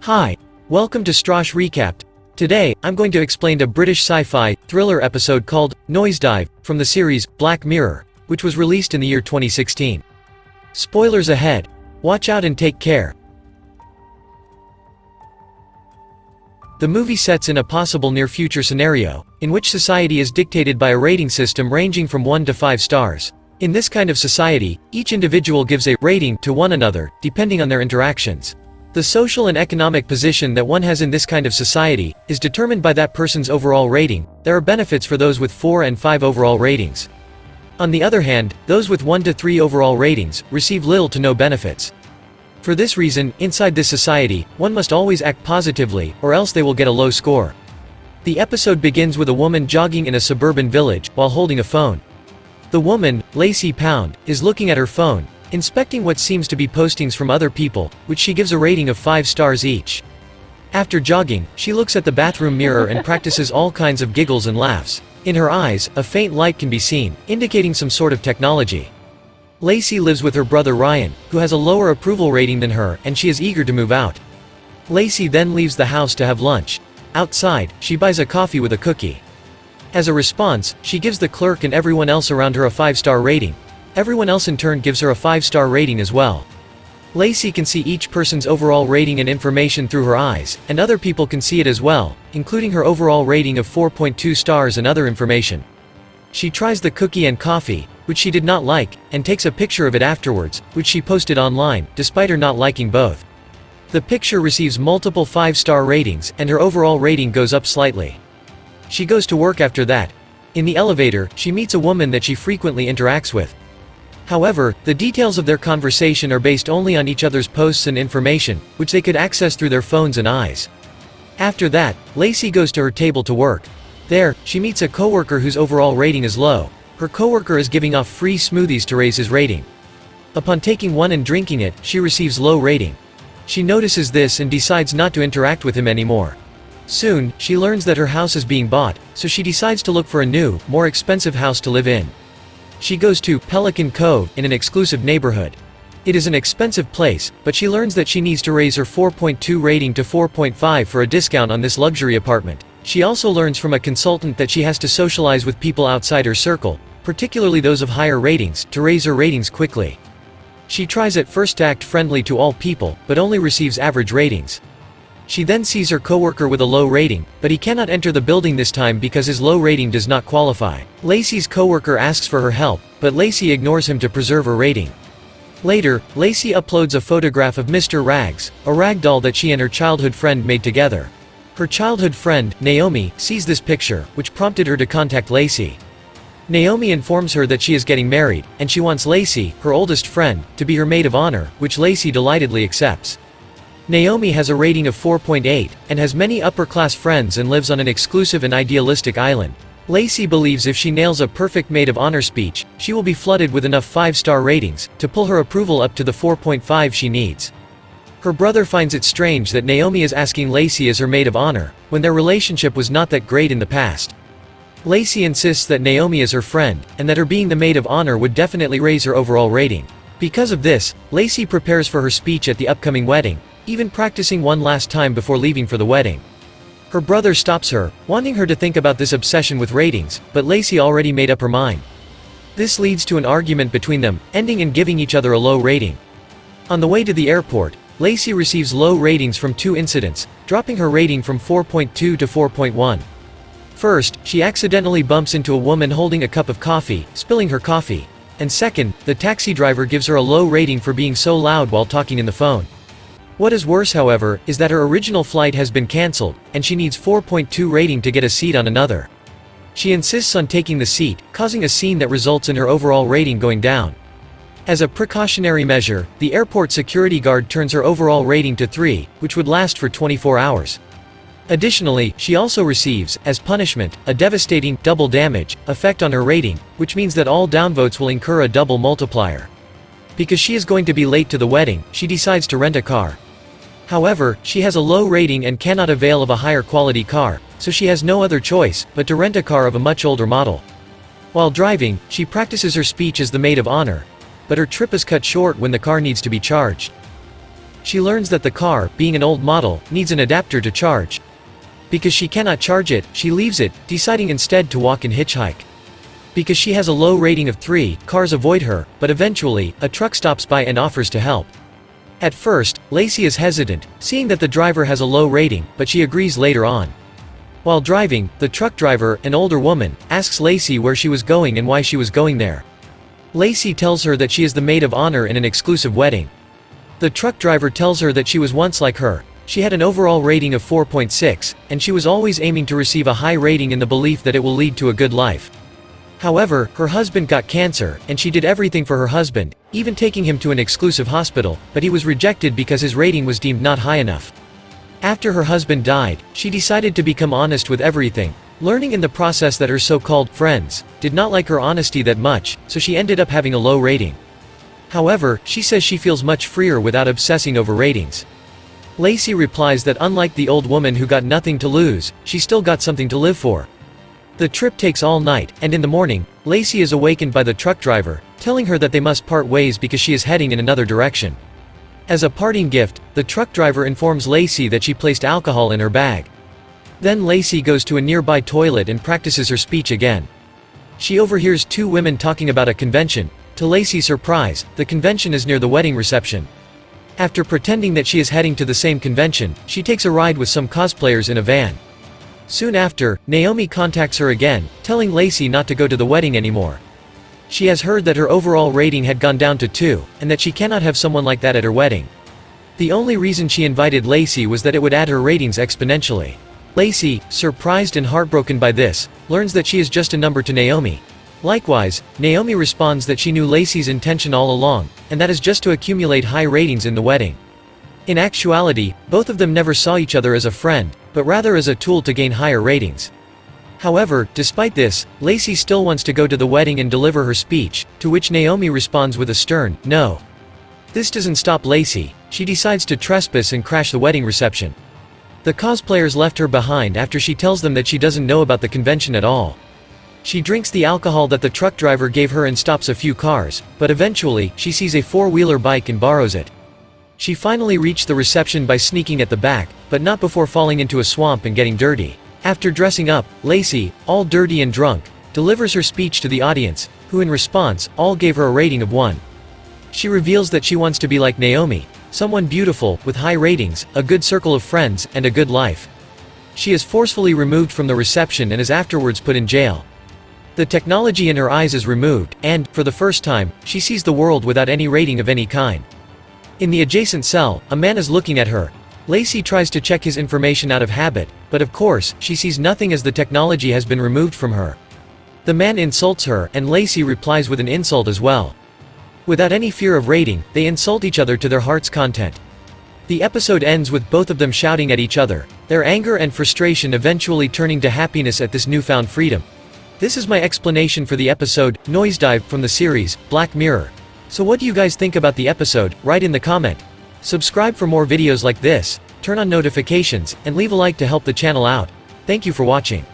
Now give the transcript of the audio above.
Hi, welcome to Starz Recapped. Today, I'm going to explain a British sci-fi thriller episode called Noisedive from the series Black Mirror, which was released in the year 2016. Spoilers ahead. Watch out and take care. The movie sets in a possible near-future scenario, in which society is dictated by a rating system ranging from 1 to 5 stars. In this kind of society, each individual gives a rating to one another, depending on their interactions. The social and economic position that one has in this kind of society is determined by that person's overall rating. There are benefits for those with 4 and 5 overall ratings. On the other hand, those with 1 to 3 overall ratings receive little to no benefits. For this reason, inside this society, one must always act positively, or else they will get a low score. The episode begins with a woman jogging in a suburban village while holding a phone. The woman, Lacey Pound, is looking at her phone, inspecting what seems to be postings from other people, which she gives a rating of 5 stars each. After jogging, she looks at the bathroom mirror and practices all kinds of giggles and laughs. In her eyes, a faint light can be seen, indicating some sort of technology. Lacey lives with her brother Ryan, who has a lower approval rating than her, and she is eager to move out. Lacey then leaves the house to have lunch. Outside, she buys a coffee with a cookie. As a response, she gives the clerk and everyone else around her a 5-star rating. Everyone else in turn gives her a 5-star rating as well. Lacey can see each person's overall rating and information through her eyes, and other people can see it as well, including her overall rating of 4.2 stars and other information. She tries the cookie and coffee, which she did not like, and takes a picture of it afterwards, which she posted online, despite her not liking both. The picture receives multiple 5-star ratings, and her overall rating goes up slightly. She goes to work after that. In the elevator, she meets a woman that she frequently interacts with. However, the details of their conversation are based only on each other's posts and information, which they could access through their phones and eyes. After that, Lacey goes to her table to work. There, she meets a coworker whose overall rating is low. Her coworker is giving off free smoothies to raise his rating. Upon taking one and drinking it, she receives low rating. She notices this and decides not to interact with him anymore. Soon, she learns that her house is being bought, so she decides to look for a new, more expensive house to live in. She goes to Pelican Cove in an exclusive neighborhood. It is an expensive place, but she learns that she needs to raise her 4.2 rating to 4.5 for a discount on this luxury apartment. She also learns from a consultant that she has to socialize with people outside her circle, particularly those of higher ratings, to raise her ratings quickly. She tries at first to act friendly to all people, but only receives average ratings. She then sees her coworker with a low rating, but he cannot enter the building this time because his low rating does not qualify. Lacey's coworker asks for her help, but Lacey ignores him to preserve her rating. Later, Lacey uploads a photograph of Mr. Rags, a rag doll that she and her childhood friend made together. Her childhood friend, Naomi, sees this picture, which prompted her to contact Lacey. Naomi informs her that she is getting married, and she wants Lacey, her oldest friend, to be her maid of honor, which Lacey delightedly accepts. Naomi has a rating of 4.8, and has many upper-class friends and lives on an exclusive and idealistic island. Lacey believes if she nails a perfect maid of honor speech, she will be flooded with enough 5-star ratings to pull her approval up to the 4.5 she needs. Her brother finds it strange that Naomi is asking Lacey as her maid of honor, when their relationship was not that great in the past. Lacey insists that Naomi is her friend, and that her being the maid of honor would definitely raise her overall rating. Because of this, Lacey prepares for her speech at the upcoming wedding, even practicing one last time before leaving for the wedding. Her brother stops her, wanting her to think about this obsession with ratings, but Lacey already made up her mind. This leads to an argument between them, ending in giving each other a low rating. On the way to the airport, Lacey receives low ratings from 2 incidents, dropping her rating from 4.2 to 4.1. First, she accidentally bumps into a woman holding a cup of coffee, spilling her coffee. And second, the taxi driver gives her a low rating for being so loud while talking in the phone. What is worse, however, is that her original flight has been cancelled, and she needs 4.2 rating to get a seat on another. She insists on taking the seat, causing a scene that results in her overall rating going down. As a precautionary measure, the airport security guard turns her overall rating to 3, which would last for 24 hours. Additionally, she also receives, as punishment, a devastating double damage effect on her rating, which means that all downvotes will incur a double multiplier. Because she is going to be late to the wedding, she decides to rent a car. However, she has a low rating and cannot avail of a higher quality car, so she has no other choice but to rent a car of a much older model. While driving, she practices her speech as the maid of honor, but her trip is cut short when the car needs to be charged. She learns that the car, being an old model, needs an adapter to charge. Because she cannot charge it, she leaves it, deciding instead to walk and hitchhike. Because she has a low rating of 3, cars avoid her, but eventually, a truck stops by and offers to help. At first, Lacey is hesitant, seeing that the driver has a low rating, but she agrees later on. While driving, the truck driver, an older woman, asks Lacey where she was going and why she was going there. Lacey tells her that she is the maid of honor in an exclusive wedding. The truck driver tells her that she was once like her. She had an overall rating of 4.6, and she was always aiming to receive a high rating in the belief that it will lead to a good life. However, her husband got cancer, and she did everything for her husband, even taking him to an exclusive hospital, but he was rejected because his rating was deemed not high enough. After her husband died, she decided to become honest with everything, learning in the process that her so-called friends did not like her honesty that much, so she ended up having a low rating. However, she says she feels much freer without obsessing over ratings. Lacey replies that unlike the old woman who got nothing to lose, she still got something to live for. The trip takes all night, and in the morning, Lacey is awakened by the truck driver, telling her that they must part ways because she is heading in another direction. As a parting gift, the truck driver informs Lacey that she placed alcohol in her bag. Then Lacey goes to a nearby toilet and practices her speech again. She overhears 2 women talking about a convention. To Lacey's surprise, the convention is near the wedding reception. After pretending that she is heading to the same convention, she takes a ride with some cosplayers in a van. Soon after, Naomi contacts her again, telling Lacey not to go to the wedding anymore. She has heard that her overall rating had gone down to 2, and that she cannot have someone like that at her wedding. The only reason she invited Lacey was that it would add her ratings exponentially. Lacey, surprised and heartbroken by this, learns that she is just a number to Naomi. Likewise, Naomi responds that she knew Lacey's intention all along, and that is just to accumulate high ratings in the wedding. In actuality, both of them never saw each other as a friend, but rather as a tool to gain higher ratings. However, despite this, Lacey still wants to go to the wedding and deliver her speech, to which Naomi responds with a stern, no. This doesn't stop Lacey. She decides to trespass and crash the wedding reception. The cosplayers left her behind after she tells them that she doesn't know about the convention at all. She drinks the alcohol that the truck driver gave her and stops a few cars, but eventually, she sees a 4-wheeler bike and borrows it. She finally reached the reception by sneaking at the back, but not before falling into a swamp and getting dirty. After dressing up, Lacey, all dirty and drunk, delivers her speech to the audience, who in response, all gave her a rating of 1. She reveals that she wants to be like Naomi, someone beautiful, with high ratings, a good circle of friends, and a good life. She is forcefully removed from the reception and is afterwards put in jail. The technology in her eyes is removed, and, for the first time, she sees the world without any rating of any kind. In the adjacent cell, a man is looking at her. Lacey tries to check his information out of habit, but of course, she sees nothing as the technology has been removed from her. The man insults her, and Lacey replies with an insult as well. Without any fear of rating, they insult each other to their heart's content. The episode ends with both of them shouting at each other, their anger and frustration eventually turning to happiness at this newfound freedom. This is my explanation for the episode, Noisedive, from the series, Black Mirror. So what do you guys think about the episode? Write in the comment. Subscribe for more videos like this, turn on notifications, and leave a like to help the channel out. Thank you for watching.